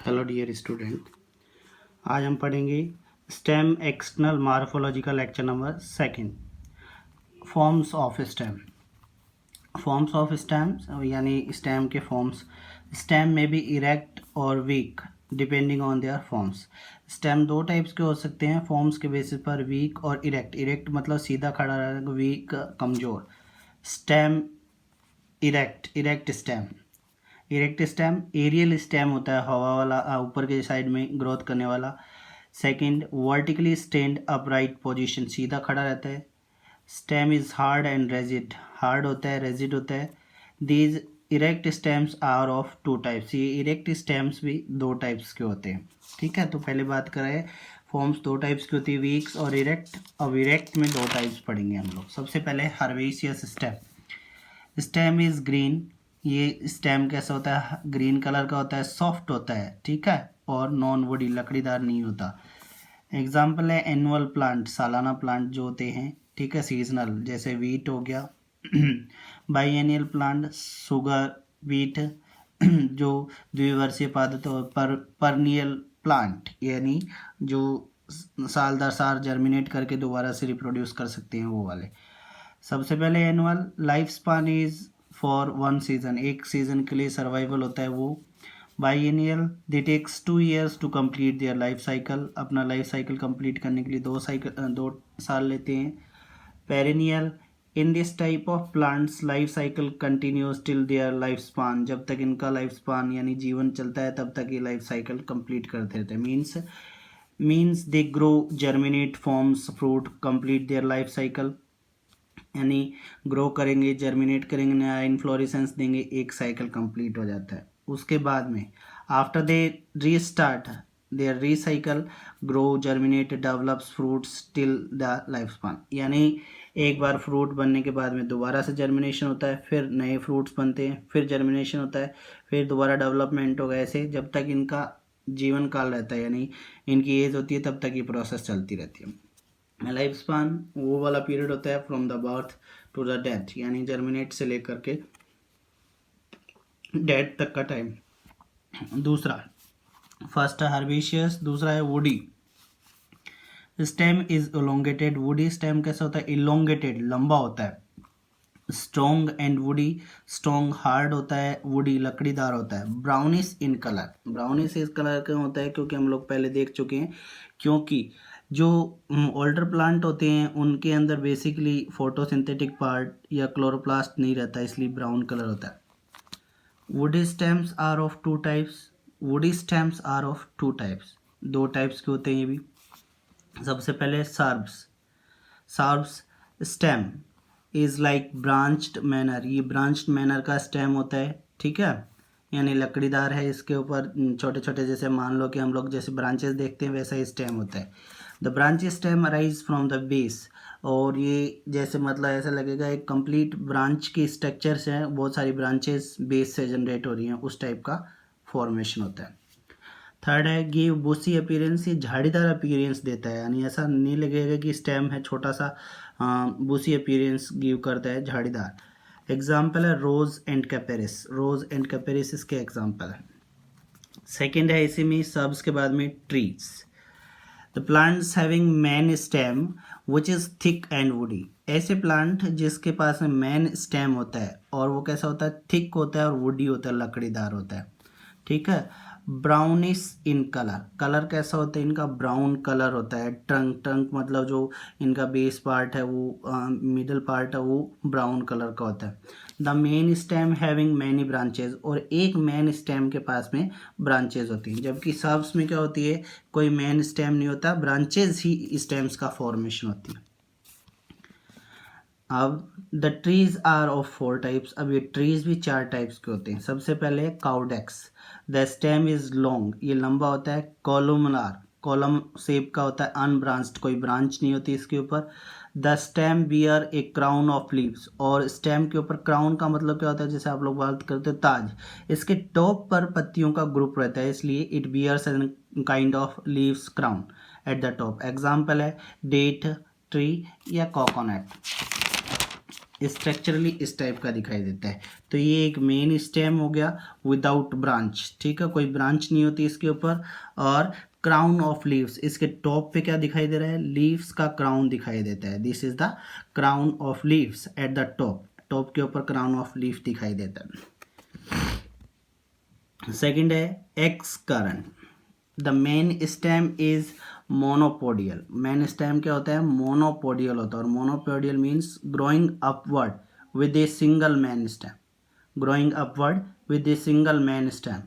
Hello dear student, आज हम पढ़ेंगे stem external morphological lecture number second, forms of stem. Forms of stems यानी stem के forms. Stem में भी इरेक्ट और weak depending on their forms. Stem दो टाइप्स के हो सकते हैं फॉर्म्स के बेसिस पर, वीक और इरेक्ट। इरेक्ट मतलब सीधा खड़ा रहेगा, वीक कमज़ोर। Stem erect stem. Erect stem aerial stem होता है, हवा वाला, ऊपर के साइड में ग्रोथ करने वाला। Second, vertically stand upright position, सीधा खड़ा रहता है। Stem is hard and rigid, hard होता है, रेजिड होता है। These erect stems are of two types, ये इरेक्ट स्टेम्स भी दो टाइप्स के होते हैं। ठीक है, तो पहले बात करें फॉर्म्स दो टाइप्स की होती है, वीक्स और इरेक्ट। अब इरेक्ट में दो टाइप्स पढ़ेंगे हम लोग। सबसे पहले herbaceous stem. Stem is green, ये स्टेम कैसा होता है, ग्रीन कलर का होता है, सॉफ्ट होता है, ठीक है, और नॉन वुडी, लकड़ीदार नहीं होता। एग्जाम्पल है एनुअल प्लांट, सालाना प्लांट जो होते हैं, ठीक है, सीजनल, जैसे वीट हो गया। बाइएनियल प्लांट, शुगर बीट, जो द्विवर्षीय पादप, परनियल प्लांट यानी जो साल दर साल जर्मिनेट करके दोबारा से रिप्रोड्यूस कर सकते हैं, वो वाले। सबसे पहले annual life span is for one season, एक सीजन के लिए सर्वाइवल होता है वो। Biennial they takes 2 years to complete their life cycle, अपना लाइफ साइकिल कंप्लीट करने के लिए 2 साल लेते हैं। Perennial, in this type of plants life cycle continues till their life span, जब तक इनका लाइफ स्पान यानी जीवन चलता है तब तक ये लाइफ साइकिल कंप्लीट करते रहते हैं। Means they grow, germinate, forms fruit, complete their life cycle, यानी ग्रो करेंगे, जर्मिनेट करेंगे, नया इन्फ्लोरेसेंस देंगे, एक साइकिल कंप्लीट हो जाता है। उसके बाद में after they restart their recycle, grow, germinate, develops fruits till the life span, यानी एक बार फ्रूट बनने के बाद में दोबारा से जर्मिनेशन होता है, फिर नए फ्रूट्स बनते हैं, फिर जर्मिनेशन होता है, फिर दोबारा डेवलपमेंट होगा, ऐसे जब तक इनका जीवन काल रहता है, यानी इनकी एज होती है तब तक ये प्रोसेस चलती रहती है। लाइफ स्पान वो वाला पीरियड होता है from the birth to the death, यानी जर्मिनेट से लेकर के डेथ तक का टाइम। दूसरा, फर्स्ट है हर्बेशियस, दूसरा है woody. Stem is elongated, woody stem कैसा होता है, इलोंगेटेड, लंबा होता है। Strong and woody, strong hard होता है, वुडी लकड़ीदार होता है। ब्राउनिश इन कलर, ब्राउनिश इस कलर का होता है क्योंकि हम लोग पहले देख चुके हैं, क्योंकि जो ओल्डर प्लांट होते हैं उनके अंदर बेसिकली फोटोसिंथेटिक पार्ट या क्लोरोप्लास्ट नहीं रहता, इसलिए ब्राउन कलर होता है। Woody stems are of two types, woody stems are of two types, दो टाइप्स के होते हैं ये भी। सबसे पहले shrubs stem is like branched manner, ये ब्रांच्ड मैनर का स्टेम होता है, ठीक है, यानी लकड़ीदार है, इसके ऊपर छोटे छोटे, जैसे मान लो कि हम लोग जैसे ब्रांचेस देखते हैं वैसा ही स्टेम होता है। The branch stem arise from the base, और ये जैसे मतलब ऐसा लगेगा एक कंप्लीट ब्रांच की स्ट्रक्चर से बहुत सारी ब्रांचेस बेस से जनरेट हो रही हैं, उस टाइप का फॉर्मेशन होता है। थर्ड है गिव बुशी अपीयरेंस, ये झाड़ीदार अपीयरेंस देता है, यानी ऐसा नहीं लगेगा कि स्टेम है छोटा सा, बुशी अपीयरेंस गिव करता है, झाड़ीदार। एग्जाम्पल है रोज एंड कैपेरिस, रोज एंड कैपेरिस इसके एग्जाम्पल है। सेकेंड है इसी में सब्स के बाद में trees, the plants having man stem which is thick and woody, ऐसे प्लांट जिसके पास में मैन स्टेम होता है और वो कैसा होता है, थिक होता है और वुडी होता है, लकड़ीदार होता है, ठीक है। ब्राउनिश इन कलर, कलर कैसा होता है इनका, ब्राउन कलर होता है। ट्रंक मतलब जो इनका बेस पार्ट है वो, मिडल पार्ट है वो ब्राउन कलर का होता है। The main stem having many branches, और एक मेन स्टेम के पास में ब्रांचेज होती हैं, जबकि सब्स में क्या होती है, कोई मेन स्टेम नहीं होता, ब्रांचेज ही स्टेम्स का फॉर्मेशन होती है। अब the trees are of 4 types, अब ये ट्रीज भी 4 टाइप्स के होते हैं। सबसे पहले काउडेक्स, द स्टेम इज लॉन्ग, ये लंबा होता है। कॉलमनार, कॉलम शेप का होता है, अनब्रांच्ड, कोई ब्रांच नहीं होती इसके ऊपर। The stem bear a crown of leaves, और स्टेम के ऊपर क्राउन का मतलब क्या होता है, जैसे आप लोग बात करते हो ताज, इसके टॉप पर पत्तियों का ग्रुप रहता है, इसलिए it bears an kind of leaves crown at the top. Example है डेट ट्री या कोकोनट। स्ट्रक्चरली इस टाइप का दिखाई देता है। तो ये एक मेन स्टेम हो गया विदाउट ब्रांच, ठीक है, कोई ब्रांच नहीं होती इसके ऊपर। और क्राउन ऑफ लीव्स, इसके टॉप पे क्या दिखाई दे रहा है, लीव्स का क्राउन दिखाई देता है। This is the crown of leaves eight the top, top के ऊपर क्राउन ऑफ लीफ दिखाई देता है। सेकंड है x current. The main stem is monopodial. Main stem क्या होता है, मोनोपोडियल होता है। और monopodial means growing upward with a single main stem, growing upward with a single main stem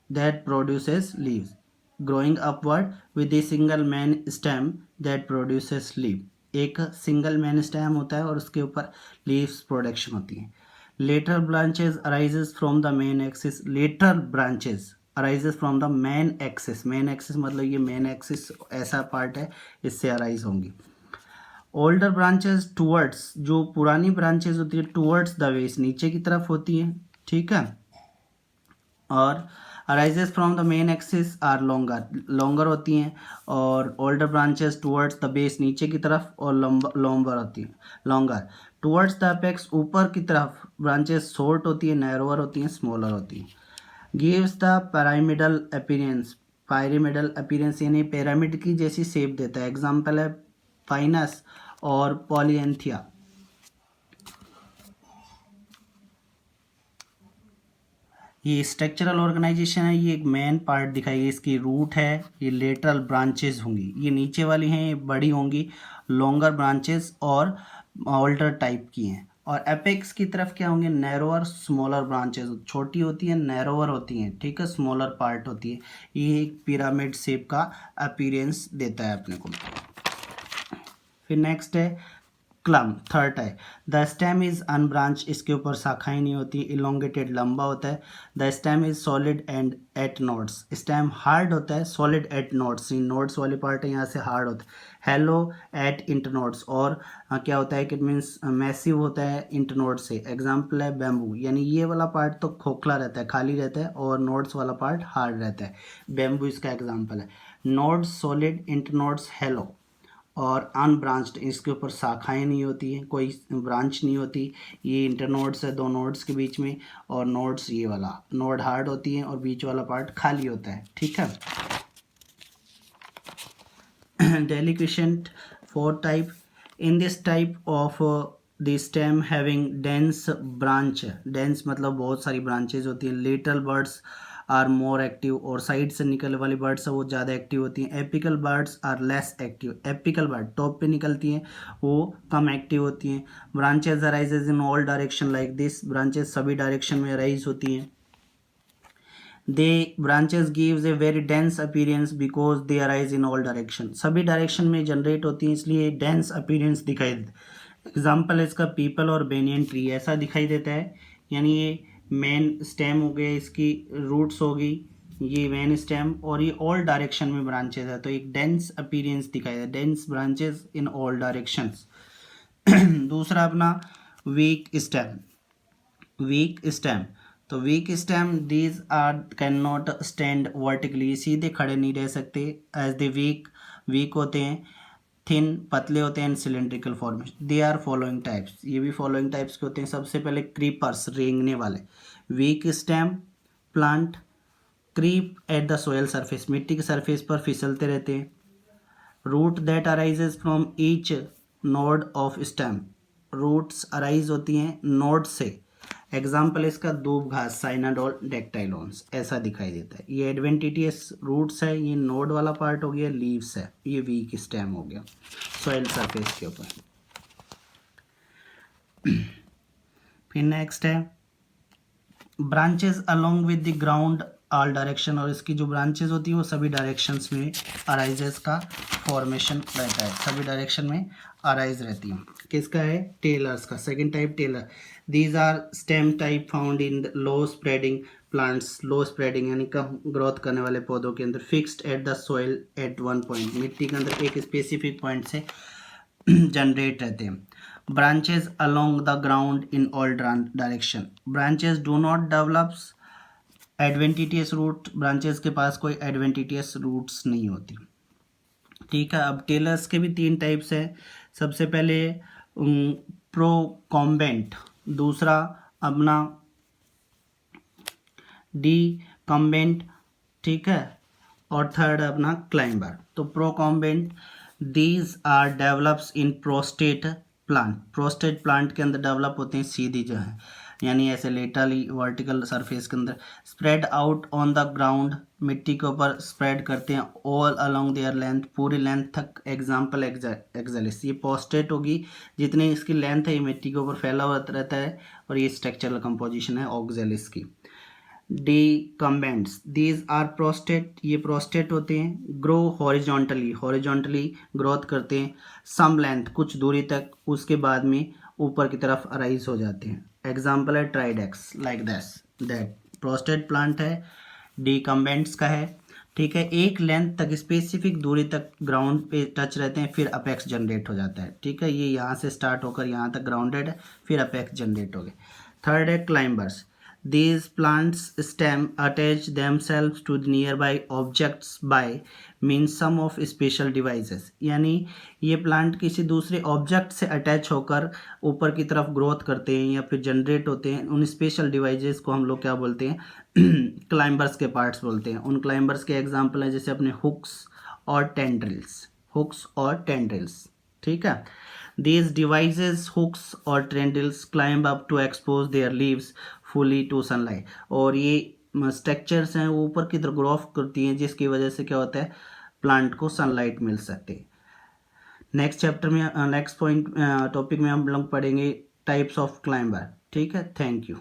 that produces leaves, growing upward with a single main stem that produces leaf। एक single main stem होता है और उसके ऊपर leaves production होती है। Later branches arises from the main axis, later branches arises from the main axis, main axis मतलब ये मेन एक्सिस ऐसा पार्ट है, इससे अराइज होंगी। ओल्डर ब्रांचेस टूवर्ड्स, जो पुरानी ब्रांचेस होती है टूवर्ड्स द बेस, नीचे की तरफ होती हैं, ठीक है। और arises from the main axis are longer, longer होती हैं। और older branches towards the base, नीचे की तरफ, और लॉम्बर होती हैं, लॉन्गर। टुवर्ड्स द अपेक्स, ऊपर की तरफ ब्रांचेस शॉर्ट होती हैं, नैरोअर होती हैं, स्मॉलर होती हैं। Gives the pyramidal appearance, pyramidal appearance यानी पिरामिड की जैसी शेप देता है। एग्जाम्पल है फाइनस और पॉलिएंथिया। ये स्ट्रक्चरल ऑर्गेनाइजेशन है, ये एक मेन पार्ट दिखाई, इसकी रूट है, ये लेटरल ब्रांचेस होंगी, ये नीचे वाली हैं, ये बड़ी होंगी, लॉन्गर ब्रांचेस और ऑल्डर टाइप की हैं। और एपेक्स की तरफ क्या होंगे, नैरोअर स्मॉलर ब्रांचेस, छोटी होती हैं, नैरोअर होती हैं, ठीक है, स्मॉलर पार्ट होती है। ये एक पिरामिड शेप का अपीयरेंस देता है अपने को। फिर नेक्स्ट है क्लम, थर्ड है। द स्टेम इज अनब्रांच, इसके ऊपर शाखाएं नहीं होती, इलोंगेटेड, लंबा होता है। The stem is solid and at nodes, stem hard होता है, सॉलिड एट नोड्स, नोड्स वाली पार्ट है यहाँ से हार्ड होता है। हेलो एट इंटरनोड्स, और क्या होता है कि मीन्स मैसिव होता है इंटरनोड से। एग्जाम्पल है बैम्बू, यानी ये वाला पार्ट तो खोखला रहता है, खाली रहता है, और नोड्स वाला पार्ट हार्ड रहता है। बैम्बू इसका एग्जाम्पल है। Nodes solid, internodes hello. और अनब्रांच्ड, इसके ऊपर शाखाएं नहीं होती हैं, कोई ब्रांच नहीं होती। ये इंटरनोड्स है दो नोड्स के बीच में, और नोड्स ये वाला नोड हार्ड होती है और बीच वाला पार्ट खाली होता है, ठीक है। डेलिकेशन फोर type. In this type of the stem having dense branch, dense मतलब बहुत सारी ब्रांचेज होती हैं। Lateral buds are more active, और साइड से निकलने वाली बर्ड्स है वो ज़्यादा एक्टिव होती हैं। Apical buds are less active, apical bud top पे निकलती हैं वो कम एक्टिव होती हैं। Branches arises in all direction like this, branches सभी डायरेक्शन में अराइज होती हैं। They branches gives a very dense appearance because they arise in all direction, सभी डायरेक्शन में जनरेट होती हैं इसलिए डेंस अपीयरेंस दिखाई देता है। एग्जाम्पल है इसका पीपल और बेनियन ट्री, ऐसा दिखाई देता है। यानी ये मेन स्टेम हो गया, इसकी रूट्स होगी, ये मेन स्टेम, और ये ऑल डायरेक्शन में ब्रांचेस है, तो एक डेंस अपीयरेंस दिखाई देता है, dense branches in all directions. दूसरा अपना वीक स्टेम, वीक स्टेम। तो weak stem these are can not stand vertically, सीधे खड़े नहीं रह सकते। एज द वीक, वीक होते हैं, थिन पतले होते हैं, cylindrical formation. They are following types, ये भी फॉलोइंग टाइप्स के होते हैं। सबसे पहले क्रीपर्स, रेंगने वाले। Weak stem plant creep at the soil surface, मिट्टी के सरफेस पर फिसलते रहते हैं। Root that arises from each node of stem, roots arise होती हैं नोड से। एग्जाम्पल इसका दूब घास, साइनाडोल, डेक्टाइलॉन्स, ऐसा दिखाई देता है। ये एडवेंटिटियस रूट्स है, ये नोड वाला पार्ट हो गया, लीव्स है, ये वीक स्टेम हो गया सॉइल सरफेस के ऊपर। फिर नेक्स्ट है branches along with the ground all direction, और इसकी जो ब्रांचेस होती हैं वो सभी डायरेक्शंस में अराइजेस का फॉर्मेशन रहता है, सभी डायरेक्शन में अराइज रहती हैं। किसका है, टेलर्स का। Second type trailer. These are stem type found in low spreading plants, low spreading यानी कम ग्रोथ करने वाले पौधों के अंदर। Fixed at the soil at one point, मिट्टी के अंदर एक स्पेसिफिक पॉइंट से जनरेट रहते हैं। Branches along the ground in all direction, branches do not develops adventitious root, branches के पास कोई एडवेंटिटियस रूट्स नहीं होती, ठीक है। अब टेलर्स के भी तीन टाइप्स हैं। सबसे पहले प्रोकॉम्बेंट, दूसरा अपना डीकम्बेंट, ठीक है, और थर्ड अपना क्लाइंबर। तो procumbent, these are develops in prostrate plant, prostrate plant के अंदर डेवलप होते हैं सीधी जो है, यानी ऐसे लेटरली वर्टिकल सरफेस के अंदर, spread out on the ground, मिट्टी के ऊपर स्प्रेड करते हैं, ऑल अलोंग देयर लेंथ, पूरी लेंथ तक। एग्जाम्पल एक्जेलिस, ये पोस्टेट होगी, जितनी इसकी लेंथ है ये मिट्टी के ऊपर फैला हुआ रहता है, और ये स्ट्रक्चरल कंपोजिशन है ऑक्जेलिस की। डिकम्बेंट्स, दीज आर प्रोस्टेट, ये प्रोस्टेट होते हैं, ग्रो हॉरिजॉन्टली, हॉरिजॉन्टली ग्रोथ करते हैं, सम लेंथ, कुछ दूरी तक, उसके बाद में ऊपर की तरफ अराइज हो जाते हैं। एग्जाम्पल है ट्राइडेक्स, like this, that prostate plant है, डिकम्बेंट्स का है, ठीक है। एक लेंथ तक, स्पेसिफिक दूरी तक ग्राउंड पे टच रहते हैं, फिर अपेक्स जनरेट हो जाता है, ठीक है। ये यहाँ से स्टार्ट होकर यहाँ तक ग्राउंडेड है, फिर अपेक्स जनरेट हो गए। थर्ड है climbers, these plants stem attach themselves to the nearby objects by means some of special devices, यानी ये प्लांट किसी दूसरे ऑब्जेक्ट से अटैच होकर ऊपर की तरफ ग्रोथ करते हैं या फिर जनरेट होते हैं। उन स्पेशल डिवाइसेस को हम लोग क्या बोलते हैं, क्लाइंबर्स के पार्ट्स बोलते हैं। उन क्लाइंबर्स के एग्जांपल हैं जैसे अपने हुक्स और टेंड्रिल्स, हुक्स और टेंड्रिल्स, ठीक है। These devices, hooks or tendrils, climb up to expose their leaves fully to sunlight, और ये स्ट्रक्चर्स हैं वो ऊपर की तरफ ग्रोथ करती हैं, जिसकी वजह से क्या होता है, प्लांट को सनलाइट मिल सकती है। नेक्स्ट चैप्टर में, नेक्स्ट पॉइंट टॉपिक में हम लोग पढ़ेंगे टाइप्स ऑफ क्लाइंबर, ठीक है। Thank you.